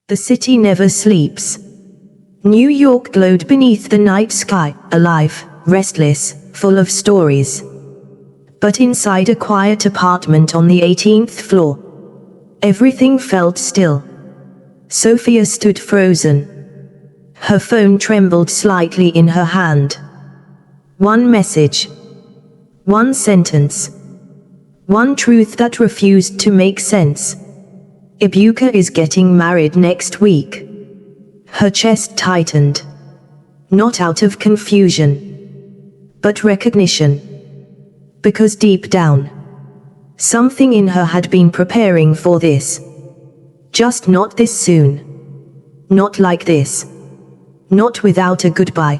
The city never sleeps. New York glowed beneath the night sky, alive, restless, full of stories. But inside a quiet apartment on the 18th floor, everything felt still. Sophia stood frozen. Her phone trembled slightly in her hand. One message. One sentence. One truth that refused to make sense. Ibuka is getting married next week. Her chest tightened. Not out of confusion, but recognition. Because deep down, something in her had been preparing for this. Just not this soon. Not like this. Not without a goodbye.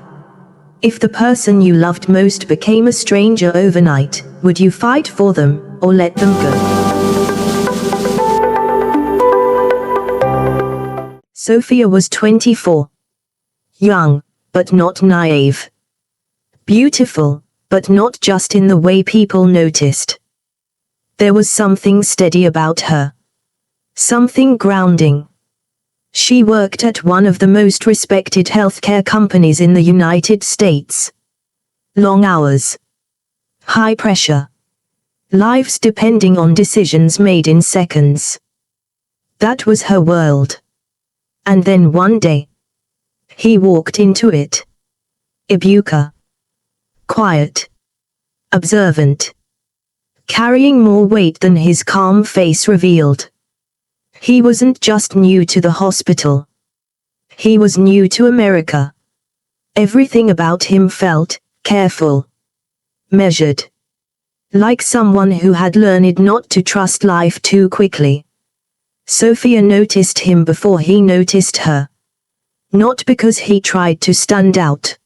If the person you loved most became a stranger overnight, would you fight for them, or let them go? Sophia was 24. Young, but not naive. Beautiful, but not just in the way people noticed. There was something steady about her. Something grounding. She worked at one of the most respected healthcare companies in the United States. Long hours. High pressure. Lives depending on decisions made in seconds. That was her world. And then one day, he walked into it. Ibuka. Quiet. Observant. Carrying more weight than his calm face revealed. He wasn't just new to the hospital. He was new to America. Everything about him felt careful. Measured. Like someone who had learned not to trust life too quickly. Sophia noticed him before he noticed her. Not because he tried to stand out,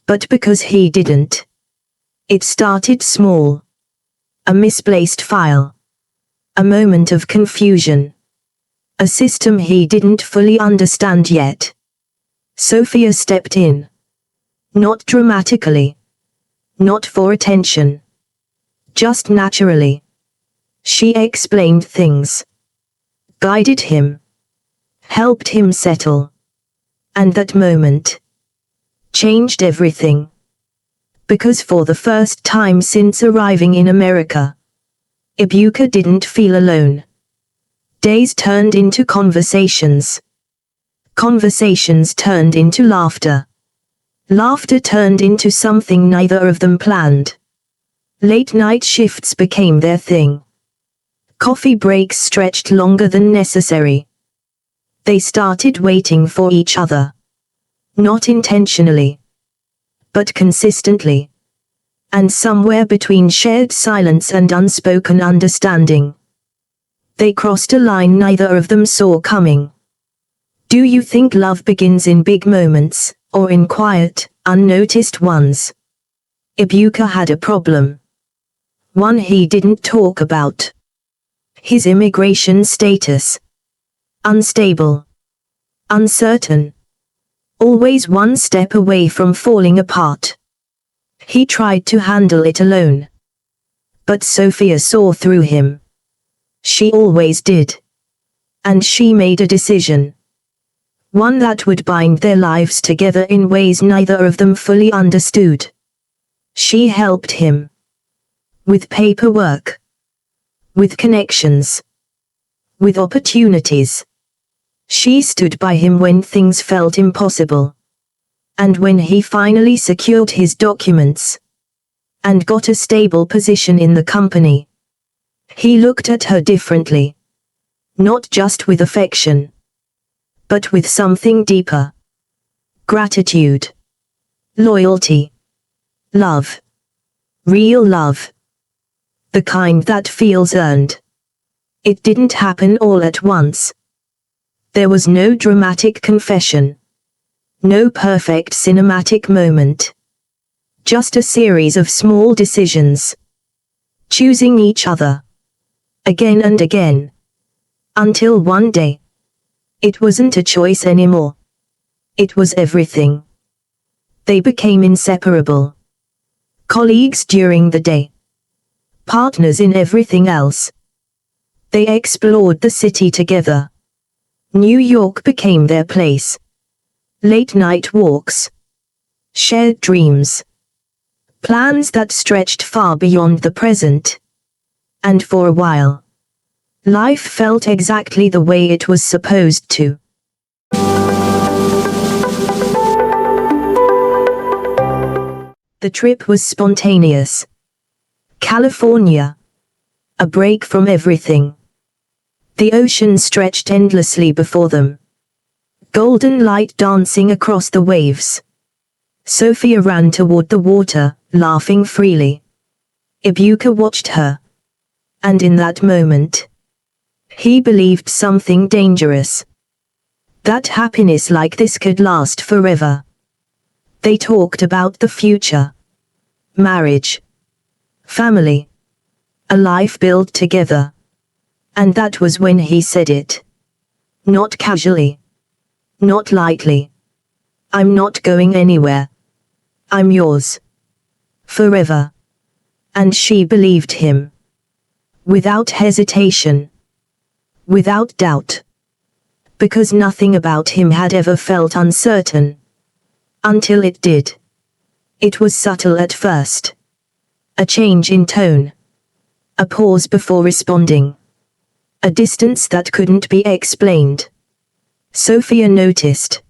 but because he didn't. It started small. A misplaced file. A moment of confusion. A system he didn't fully understand yet. Sophia stepped in. Not dramatically. Not for attention. Just naturally. She explained things. Guided him. Helped him settle. And that moment changed everything. Because for the first time since arriving in America, Ibuka didn't feel alone. Days turned into conversations. Conversations turned into laughter. Laughter turned into something neither of them planned. Late night shifts became their thing. Coffee breaks stretched longer than necessary. They started waiting for each other. Not intentionally, but consistently. And somewhere between shared silence and unspoken understanding, they crossed a line neither of them saw coming. Do you think love begins in big moments, or in quiet, unnoticed ones? Ibuka had a problem. One he didn't talk about. His immigration status. Unstable. Uncertain. Always one step away from falling apart. He tried to handle it alone. But Sophia saw through him. She always did. And she made a decision. One that would bind their lives together in ways neither of them fully understood. She helped him. With paperwork. With connections. With opportunities. She stood by him when things felt impossible. And when he finally secured his documents and got a stable position in the company, he looked at her differently. Not just with affection, but with something deeper. Gratitude. Loyalty. Love. Real love. The kind that feels earned. It didn't happen all at once. There was no dramatic confession. No perfect cinematic moment. Just a series of small decisions. Choosing each other. Again and again. Until one day. It wasn't a choice anymore. It was everything. They became inseparable. Colleagues during the day. Partners in everything else. They explored the city together. New York became their place. Late night walks. Shared dreams. Plans that stretched far beyond the present. And for a while, life felt exactly the way it was supposed to. The trip was spontaneous. California. A break from everything. The ocean stretched endlessly before them. Golden light dancing across the waves. Sophia ran toward the water, laughing freely. Ibuka watched her. And in that moment, he believed something dangerous. That happiness like this could last forever. They talked about the future. Marriage. Family. A life built together. And that was when he said it. Not casually. Not lightly. I'm not going anywhere. I'm yours. Forever. And she believed him. Without hesitation. Without doubt. Because nothing about him had ever felt uncertain. Until it did. It was subtle at first. A change in tone. A pause before responding. A distance that couldn't be explained. Sophia noticed.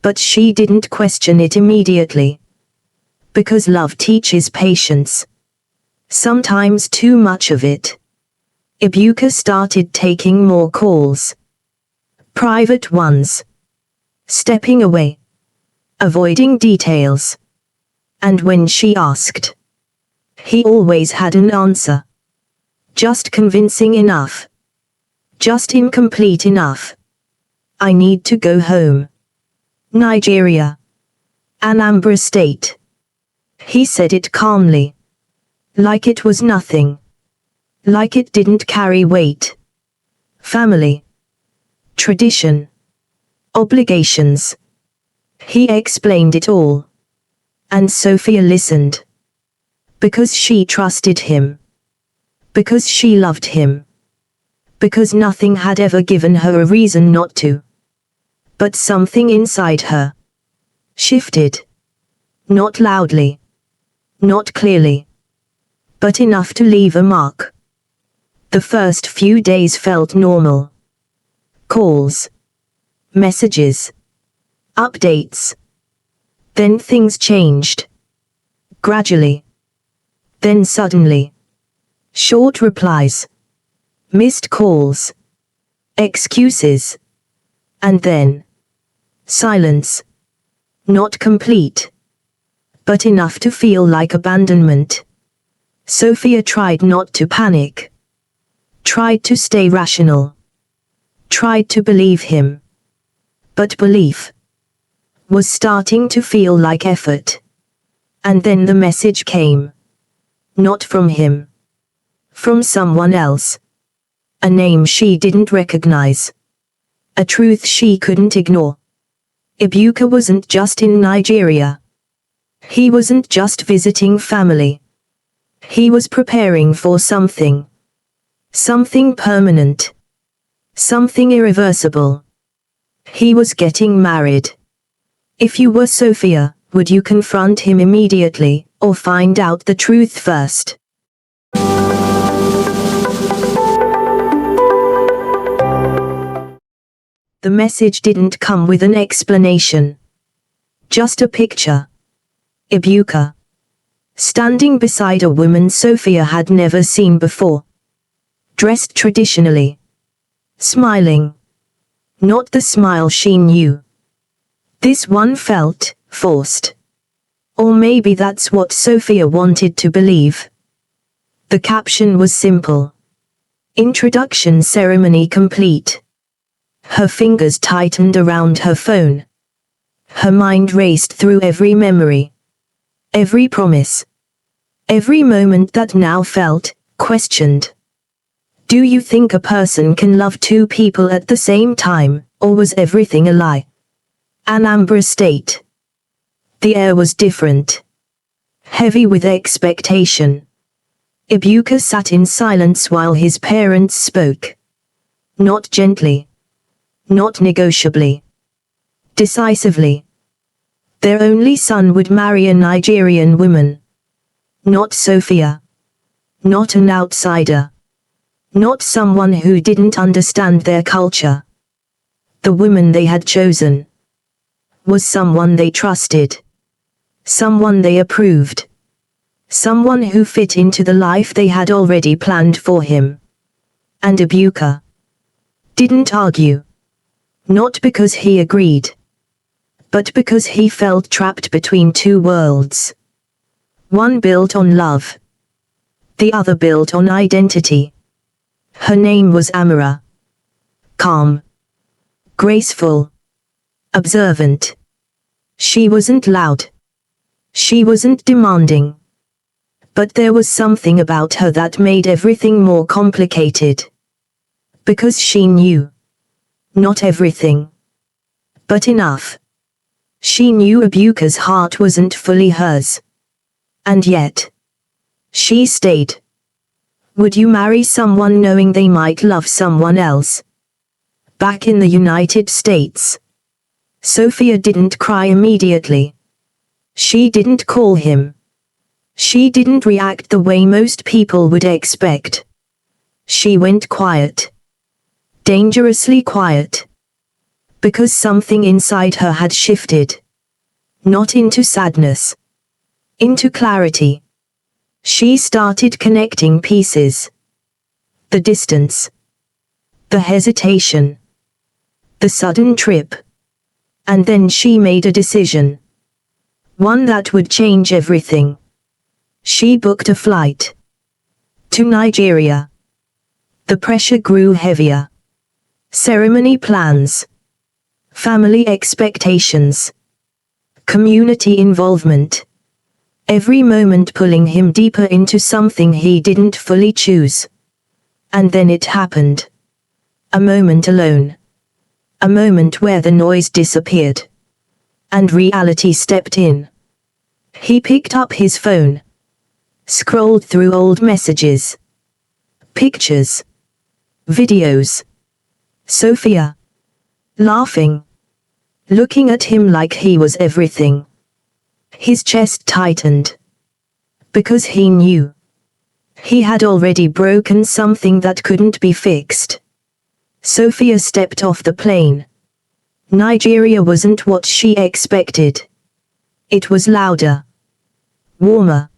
But she didn't question it immediately. Because love teaches patience. Sometimes too much of it. Ibuka started taking more calls. Private ones. Stepping away. Avoiding details. And when she asked, he always had an answer. Just convincing enough. Just incomplete enough. I need to go home. Nigeria. Anambra State. He said it calmly. Like it was nothing. Like it didn't carry weight. Family. Tradition. Obligations. He explained it all. And Sophia listened. Because she trusted him. Because she loved him. Because nothing had ever given her a reason not to. But something inside her shifted. Not loudly. Not clearly. But enough to leave a mark. The first few days felt normal. Calls. Messages. Updates. Then things changed. Gradually. Then suddenly. Short replies. Missed calls. Excuses. And then. Silence. Not complete. But enough to feel like abandonment. Sophia tried not to panic. Tried to stay rational. Tried to believe him. But belief was starting to feel like effort. And then the message came. Not from him. From someone else. A name she didn't recognize. A truth she couldn't ignore. Ibuka wasn't just in Nigeria. He wasn't just visiting family. He was preparing for something. Something permanent. Something irreversible. He was getting married. If you were Sophia, would you confront him immediately, or find out the truth first? The message didn't come with an explanation. Just a picture. Ibuka. Standing beside a woman Sophia had never seen before. Dressed traditionally. Smiling. Not the smile she knew. This one felt forced. Or maybe that's what Sophia wanted to believe. The caption was simple. Introduction ceremony complete. Her fingers tightened around her phone. Her mind raced through every memory. Every promise. Every moment that now felt questioned. Do you think a person can love two people at the same time, or was everything a lie? Anambra State. The air was different. Heavy with expectation. Ibuka sat in silence while his parents spoke. Not gently. Not negotiably. Decisively. Their only son would marry a Nigerian woman. Not Sophia. Not an outsider. Not someone who didn't understand their culture. The woman they had chosen was someone they trusted. Someone they approved. Someone who fit into the life they had already planned for him. And Ibuka didn't argue. Not because he agreed, but because he felt trapped between two worlds. One built on love. The other built on identity. Her name was Amara. Calm. Graceful. Observant. She wasn't loud. She wasn't demanding. But there was something about her that made everything more complicated. Because she knew. Not everything. But enough. She knew Ibuka's heart wasn't fully hers. And yet. She stayed. Would you marry someone knowing they might love someone else? Back in the United States. Sophia didn't cry immediately. She didn't call him. She didn't react the way most people would expect. She went quiet. Dangerously quiet. Because something inside her had shifted. Not into sadness. Into clarity. She started connecting pieces. The distance. The hesitation. The sudden trip. And then she made a decision. One that would change everything. She booked a flight. To Nigeria. The pressure grew heavier. Ceremony plans. Family expectations. Community involvement. Every moment pulling him deeper into something he didn't fully choose. And then it happened. A moment alone. A moment where the noise disappeared. And reality stepped in. He picked up his phone. Scrolled through old messages. Pictures. Videos. Sophia. Laughing. Looking at him like he was everything. His chest tightened. Because he knew. He had already broken something that couldn't be fixed. Sophia stepped off the plane. Nigeria wasn't what she expected. It was louder. Warmer.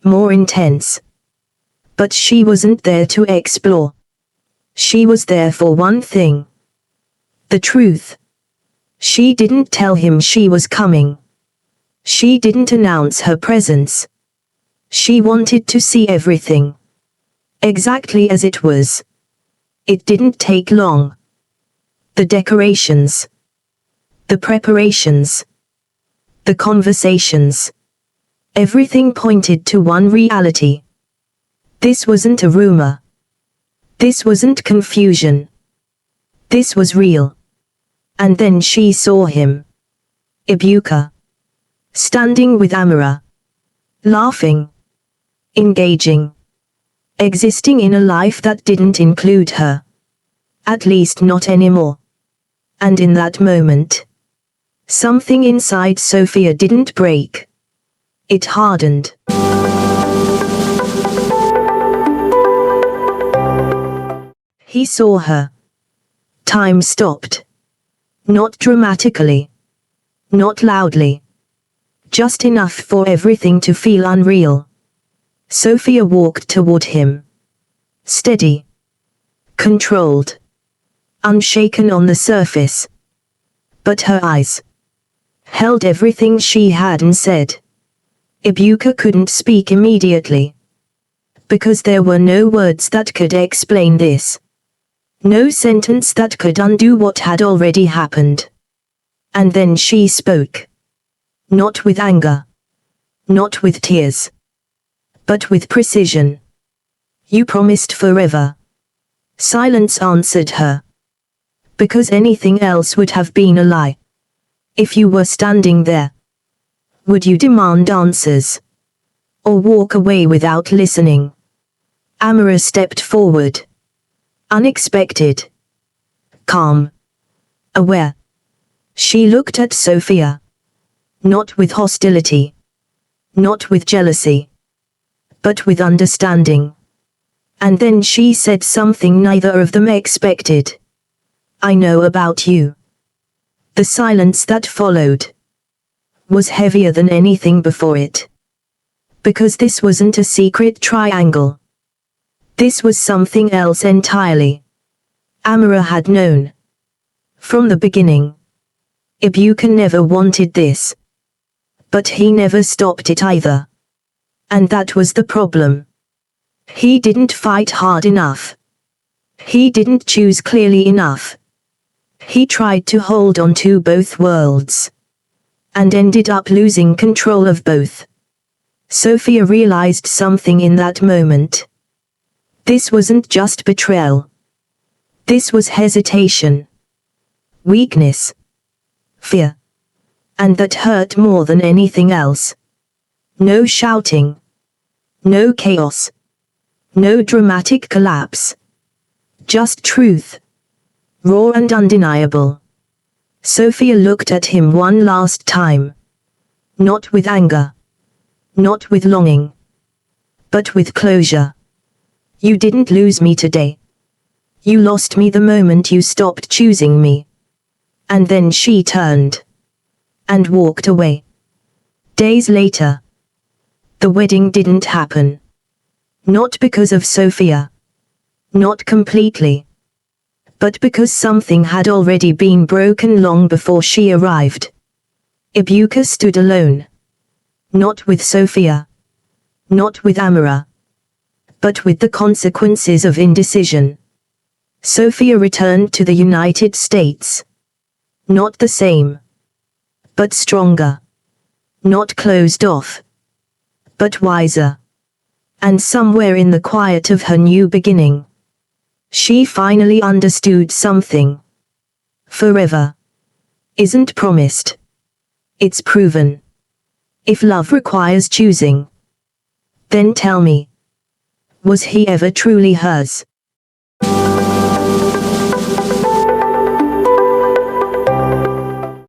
More intense. But she wasn't there to explore. She was there for one thing. The truth. She didn't tell him she was coming. She didn't announce her presence. She wanted to see everything. Exactly as it was. It didn't take long. The decorations. The preparations. The conversations. Everything pointed to one reality. This wasn't a rumor. This wasn't confusion. This was real. And then she saw him. Ibuka. Standing with Amara. Laughing. Engaging. Existing in a life that didn't include her. At least not anymore. And in that moment, something inside Sophia didn't break. It hardened. He saw her. Time stopped. Not dramatically. Not loudly. Just enough for everything to feel unreal. Sophia walked toward him. Steady. Controlled. Unshaken on the surface. But her eyes held everything she had and said. Ibuka couldn't speak immediately. Because there were no words that could explain this. No sentence that could undo what had already happened. And then she spoke. Not with anger. Not with tears. But with precision. You promised forever. Silence answered her. Because anything else would have been a lie. If you were standing there. Would you demand answers? Or walk away without listening? Amara stepped forward. Unexpected. Calm. aware. She looked at Sophia. Not with hostility. Not with jealousy. But with understanding. And then she said something neither of them expected. I know about you. The silence that followed was heavier than anything before it. Because this wasn't a secret triangle. This was something else entirely. Amara had known. From the beginning. Ibuka never wanted this. But he never stopped it either. And that was the problem. He didn't fight hard enough. He didn't choose clearly enough. He tried to hold on to both worlds. And ended up losing control of both. Sophia realized something in that moment. This wasn't just betrayal. This was hesitation. Weakness. Fear. And that hurt more than anything else. No shouting. No chaos. No dramatic collapse. Just truth. Raw and undeniable. Sophia looked at him one last time. Not with anger. Not with longing. But with closure. You didn't lose me today. You lost me the moment you stopped choosing me. And then she turned. And walked away. Days later. The wedding didn't happen. Not because of Sophia. Not completely. But because something had already been broken long before she arrived. Ibuka stood alone. Not with Sophia. Not with Amara. But with the consequences of indecision. Sophia returned to the United States. Not the same. But stronger. Not closed off. But wiser. And somewhere in the quiet of her new beginning, she finally understood something. Forever isn't promised. It's proven. If love requires choosing, then tell me, was he ever truly hers?